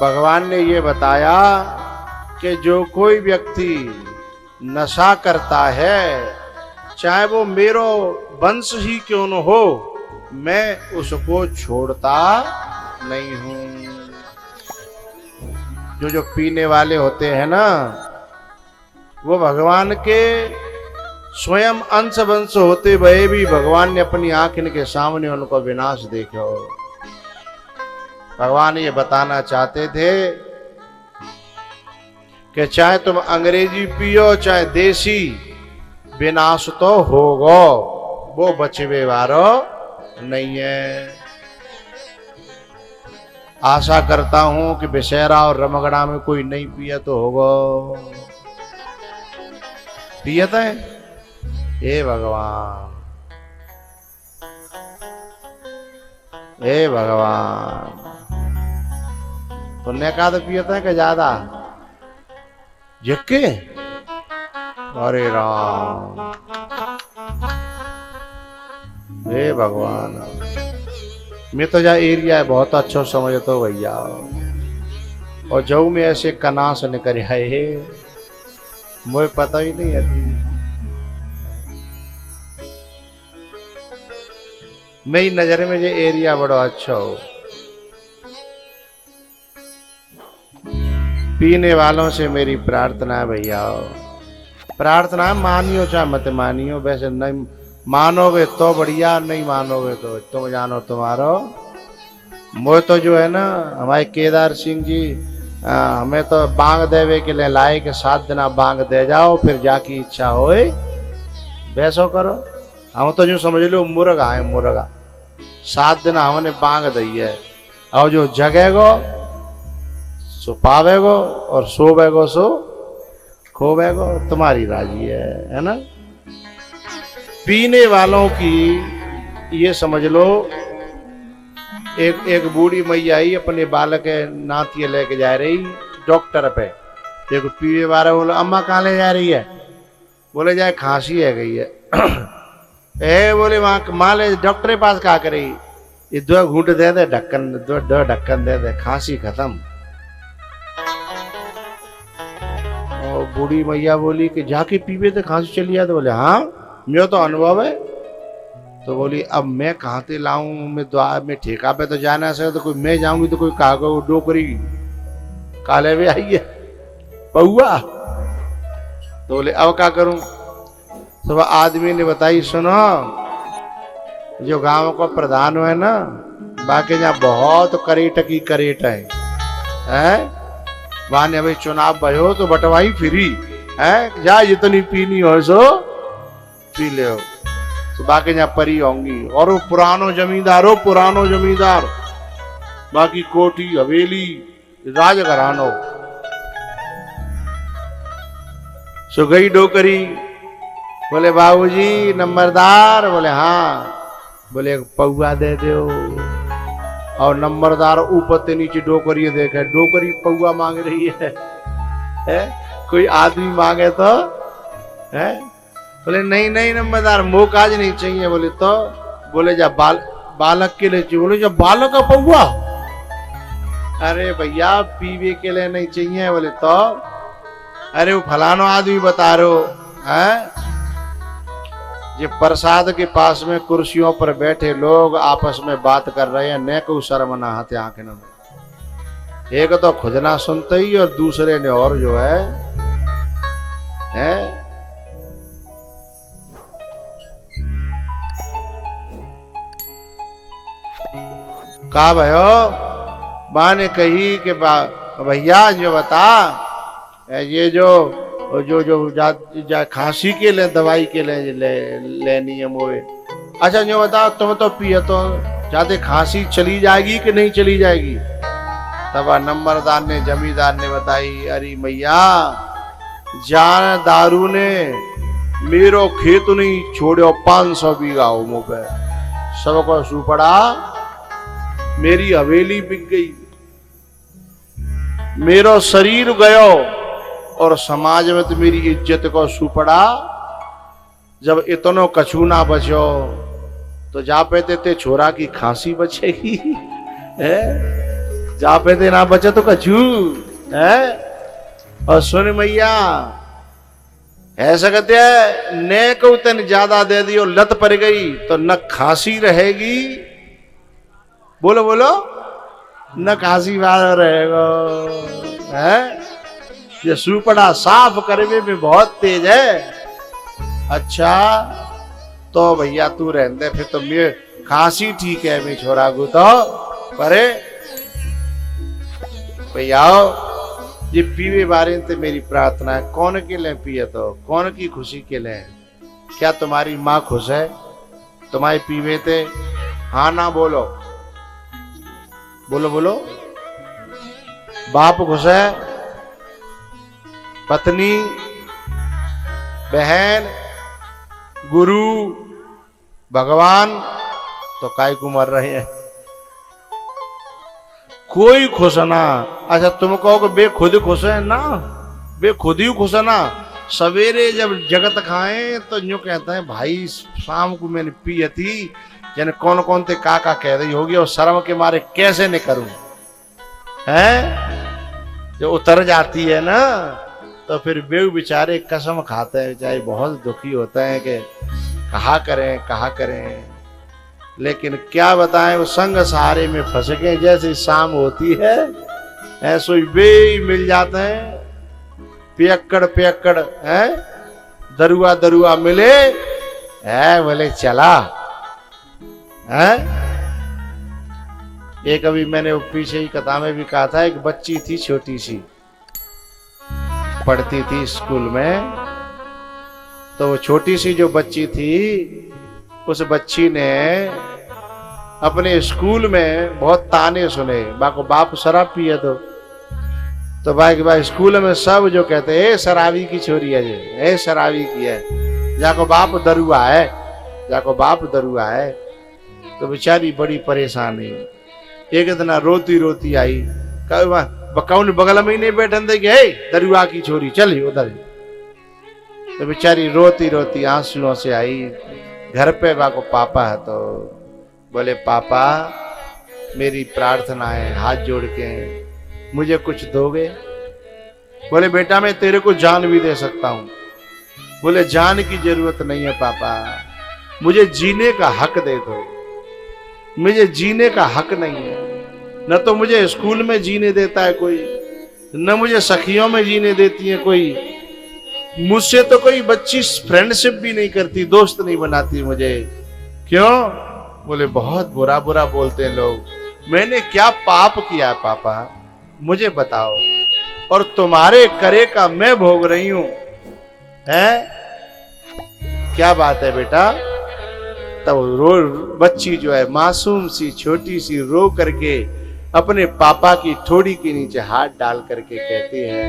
भगवान ने ये बताया कि जो कोई व्यक्ति नशा करता है, चाहे वो मेरो वंश ही क्यों न हो, मैं उसको छोड़ता नहीं हूं। जो पीने वाले होते हैं ना, वो भगवान के स्वयं अंश वंश होते हुए भी भगवान ने अपनी आंख इनके सामने उनको विनाश देखा। भगवान ये बताना चाहते थे कि चाहे तुम अंग्रेजी पियो चाहे देसी, विनाश तो होगा, वो बचवे वारो नहीं है। आशा करता हूं कि विषैरा और रमगड़ा में कोई नहीं पिया तो होगा। पियत है? हे भगवान, हे भगवान, तुमने कहा तो पियत है कि ज्यादा जक्के? अरे राम, हे भगवान, मैं तो जा एरिया है बहुत अच्छा समझता भैया, और जाऊ में ऐसे कनास निकल है, मुझे पता ही नहीं है। मेरी नजर में ये एरिया बड़ा अच्छा हो। पीने वालों से मेरी प्रार्थना है भैया, प्रार्थना मानियो चाहे मत मानियो, वैसे नहीं मानोगे तो बढ़िया, नहीं मानोगे तो तुम जानो तुम्हारो। मुझे तो जो है ना, हमारे केदार सिंह जी हमें तो बांग देवे के लिए लाए कि 7 दिन बांग दे जाओ, फिर जाकी इच्छा होए वैसो करो। हम तो जो समझ लो मुर्गा है, मुर्गा 7 दिन हमने बांग दी है, और जो जगेगो सो पावेगो और सोवेगो सो खोवेगो, तुम्हारी राजी है ना। पीने वालों की ये समझ लो, एक बूढ़ी मैया आई अपने बालक के नातिए लेके जा रही डॉक्टर पे। एक पीने वाला बोले अम्मा कहाँ ले जा रही है? बोले जाए खांसी है गई है। ए बोले वहां माँ ले डॉक्टर के पास क्या करी? ये 2 घूंट दे दे, ढक्कन 2 ढक्कन दे दे, खांसी खत्म। और बूढ़ी मैया बोली कि जाके पीवे तो खांसी चली जाए। तो बोले हाँ मेरा तो अनुभव है। तो बोली अब मैं कहाँ से लाऊं, मैं द्वार में ठेका पे तो जाना से, तो कोई मैं जाऊंगी तो कोई कागो डोकरी काले में आई है पौआ। तो बोले अब क्या करूं? तो आदमी ने बताई सुनो, जो गांव का प्रधान है ना, बाकी जहाँ बहुत करेट की करेट है वहां ने अभी चुनाव भयो तो बटवाई फ्री है, जा जितनी पीनी हो सो पी ले। तो बाकी जहाँ परी होंगी, और वो पुरानो जमींदार हो, पुरानो जमींदार, बाकी कोठी हवेली राजघरानो। सो गई डोकरी, बोले बाबूजी नंबरदार? बोले हाँ। बोले एक पौआ दे दो। और नंबरदार ऊपर से नीचे डोकरी देखे, डोकरी पौआ मांग रही है? कोई आदमी मांगे तो है? बोले नहीं नहीं नंबरदार, मोक आज नहीं चाहिए। बोले तो? बोले जा बालक के लिए चाहिए। बोले जा बालक का पौआ? अरे भैया पीवे के लिए नहीं चाहिए। बोले तो? अरे वो फलानो आदमी बता रहे हो है, ये प्रसाद के पास में कुर्सियों पर बैठे लोग आपस में बात कर रहे हैं, न को शर्म ना आते आंखें में। एक तो खुद ना सुनते ही और दूसरे ने और जो है कहा भयो? माँ ने कही कि भैया जो बता, ये जो खांसी के लिए दवाई के लिए लेनी है मोए। अच्छा जो बता, तुम तो पिए तो जाते खांसी चली जाएगी कि नहीं चली जाएगी? तब नंबरदार ने जमींदार ने बताई, अरे मैया जान दारू ने मेरो खेत नहीं छोड़ो 500 बीघा हो मुँह पे, सबको सुपड़ा, मेरी हवेली बिक गई, मेरो शरीर गयो, और समाज में तो मेरी इज्जत को सुपड़ा। जब इतनो कछु ना बचो तो जा पे ते छोरा की खांसी बचेगी है? जापे दे ना बचे तो कछू है। और सुन मैया ऐसा कहते हैं ने को तन ज्यादा दे दी और लत पड़ गई तो न खांसी रहेगी, बोलो बोलो, न खांसी वाला रहेगा है। ये सुपड़ा साफ करने में बहुत तेज है। अच्छा तो भैया तू रहने फिर तो मैं खांसी ठीक है मैं छोरा गु तो परे भैया ये पीवे बारे में मेरी प्रार्थना है। कौन के लिए पिए तो कौन की खुशी के लिए? क्या तुम्हारी माँ खुश है तुम्हारे पीवे थे? हाँ ना बोलो, बोलो बोलो। बाप खुश है, पत्नी, बहन, गुरु, भगवान, तो काय को मर रहे हैं? कोई खुश ना। अच्छा तुम कहो बे खुद खुश है ना, बे खुद ही खुश है ना। सवेरे जब जगत खाए तो यूं कहते हैं भाई शाम को मैंने पी थी, यानी कौन कौन थे काका कह रही होगी और शर्म के मारे कैसे नहीं करूं हैं। जो उतर जाती है ना तो फिर बेव बेचारे कसम खाते हैं, बेचारे बहुत दुखी होते हैं कि कहा करें कहा करें। लेकिन क्या बताएं वो संग सहारे में फंस गए। जैसे शाम होती है ऐसो ही बे मिल जाते हैं, पियक्कड़ पियक्कड़ है, दरुआ दरुआ मिले है, बोले चला है। एक अभी मैंने पीछे ही कथा में भी कहा था, एक बच्ची थी छोटी सी, पढ़ती थी स्कूल में। तो वो छोटी सी जो बच्ची थी उस बच्ची ने अपने स्कूल में बहुत ताने सुने। बाको बाप शराब पिए तो भाई स्कूल में सब जो कहते ए शराबी की छोरी है, ए शराबी की है, जाको बाप दरुआ है, जाको बाप दरुआ है। तो बेचारी बड़ी परेशान है। एक दिन रोती रोती आई, कौन बगल में ही नहीं बैठन दे गए दरुआ की छोरी चली उधर। तो बेचारी रोती रोती आंसुओं से आई घर पे। बाको पापा है तो बोले पापा मेरी प्रार्थना है, हाथ जोड़ के मुझे कुछ दोगे? बोले बेटा मैं तेरे को जान भी दे सकता हूं। बोले जान की जरूरत नहीं है पापा, मुझे जीने का हक दे दो। मुझे जीने का हक नहीं है, न तो मुझे स्कूल में जीने देता है कोई, न मुझे सखियों में जीने देती है कोई, मुझसे तो कोई बच्ची फ्रेंडशिप भी नहीं करती, दोस्त नहीं बनाती मुझे। क्यों? बोले बहुत बुरा बुरा बोलते हैं लोग। मैंने क्या पाप किया पापा मुझे बताओ, और तुम्हारे करे का मैं भोग रही हूं है। क्या बात है बेटा? तब रो बच्ची जो है मासूम सी छोटी सी रो करके अपने पापा की ठोड़ी के नीचे हाथ डाल करके कहती है,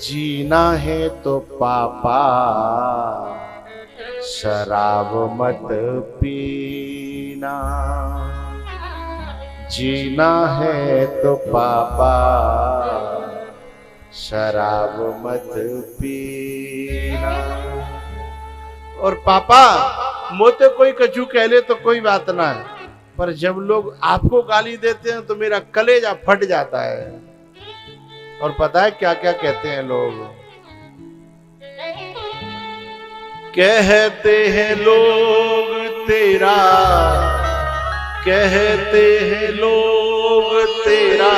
जीना है तो पापा शराब मत पीना, जीना है तो पापा शराब मत पीना। और पापा मोते कोई कछु कह ले तो कोई बात ना है, पर जब लोग आपको गाली देते हैं तो मेरा कलेजा फट जाता है। और पता है क्या क्या कहते हैं लोग? कहते हैं लोग तेरा, कहते हैं लोग तेरा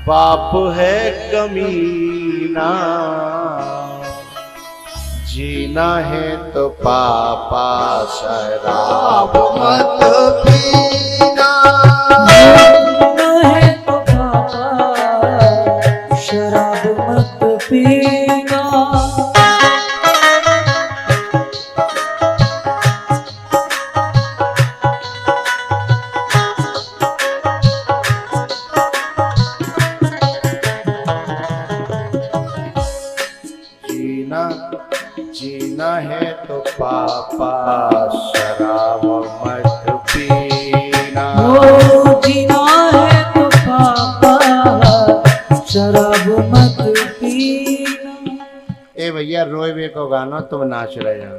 बाप है कमीना, जीना है तो पापा शराब मत पीना, जीना है तो पापा शराब मत पीना। जीना है तो पापा शराब मत पीना, ओ जीना है तो पापा शराब मत पीना। ए भैया रोए को गाना तुम नाच रहे हो।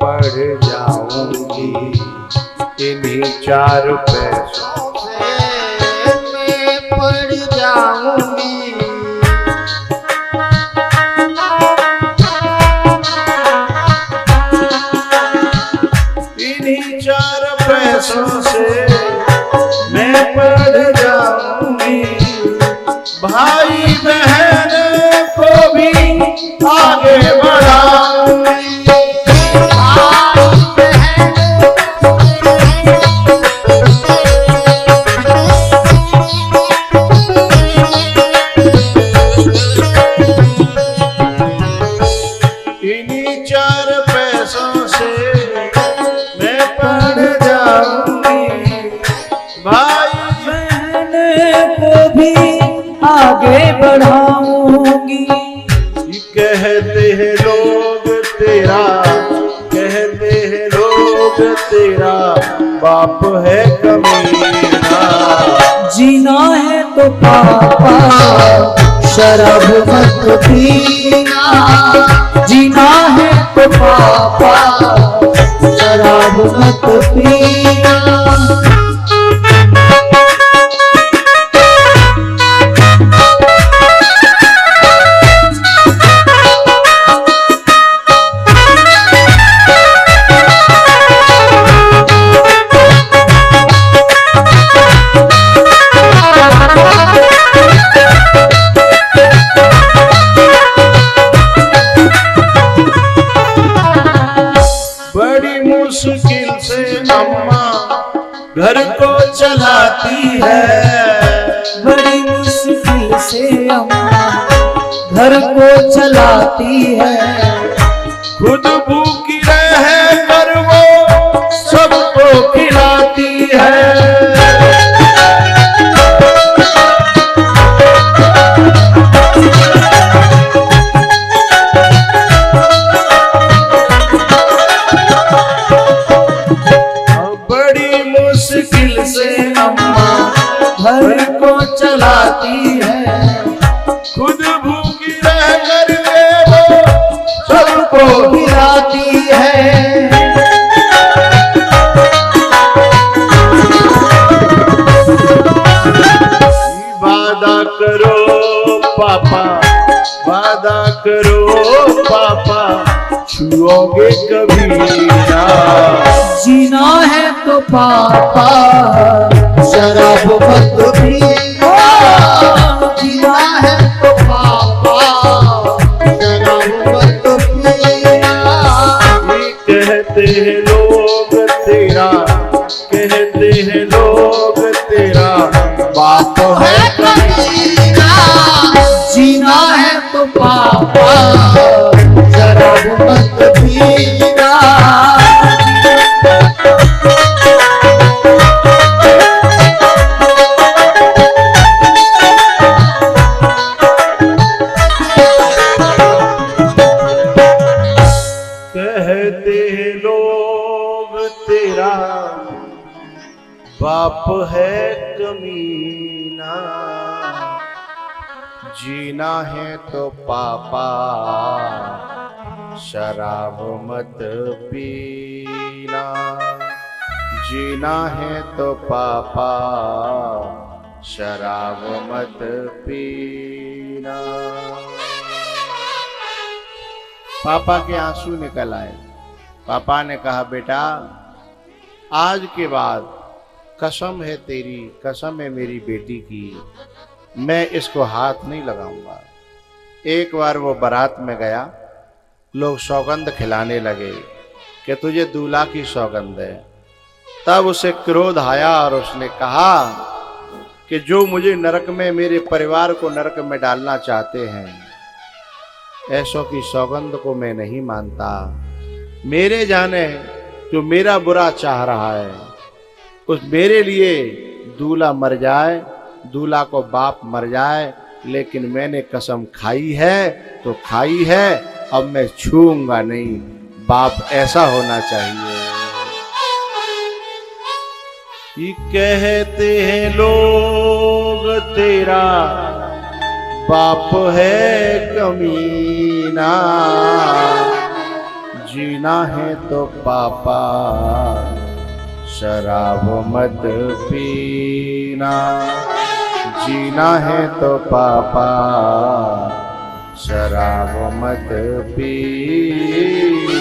पढ़ जाऊंगी इन्हीं 4 पैसों से मैं पढ़ जाऊंगी। इन्हीं 4 पैसों से मैं पढ़ जाऊंगी, भाई बहन को भी आगे बढ़ाऊंगी। इन्हीं 4 पैसों से मैं पढ़ जाऊंगी, भाई बहन को भी आगे बढ़ाऊंगी। कहते हैं लोग तेरा, कहते हैं लोग तेरा बाप है कमीना। जीना है तो पापा शराब मत पीना, जीना है तो पापा शराब मत पीना। बड़ी मुश्किल से अम्मा घर को चलाती है, बड़ी मुश्किल से अम्मा घर को चलाती है। खुद भूखी रह कर वो सबको खिलाती है। बड़ी मुश्किल से अम्मा घर को चलाती है। खुद भूखी रह कर के वो सबको खिलाती है। वादा करो पापा, वादा करो पापा, छुओगे कभी ना। जीना है तो पापा शराब मत पीना, जीना है तो पापा शराब मत पीना। ये कहते हैं लोग तेरा, कहते हैं लोग तेरा बाप है कमीना। जीना है तो पापा शराब मत पीना। कहते हैं लोग तेरा बाप है कमीना। जीना है तो पापा शराब मत पीना, जीना है तो पापा शराब मत पीना। पापा के आंसू निकल आए। पापा ने कहा बेटा आज के बाद कसम है तेरी, कसम है मेरी बेटी की, मैं इसको हाथ नहीं लगाऊंगा। एक बार वो बारात में गया, लोग सौगंध खिलाने लगे कि तुझे दूल्हा की सौगंध है। तब उसे क्रोध आया और उसने कहा कि जो मुझे नरक में, मेरे परिवार को नरक में डालना चाहते हैं, ऐसों की सौगंध को मैं नहीं मानता। मेरे जाने जो मेरा बुरा चाह रहा है, उस मेरे लिए दूल्हा मर जाए, दूल्हा को बाप मर जाए, लेकिन मैंने कसम खाई है तो खाई है, अब मैं छूऊंगा नहीं। बाप ऐसा होना चाहिए। ये कहते हैं लोग तेरा बाप है कमीना। जीना है तो पापा शराब मत पीना, जीना है तो पापा शराब मत पीना।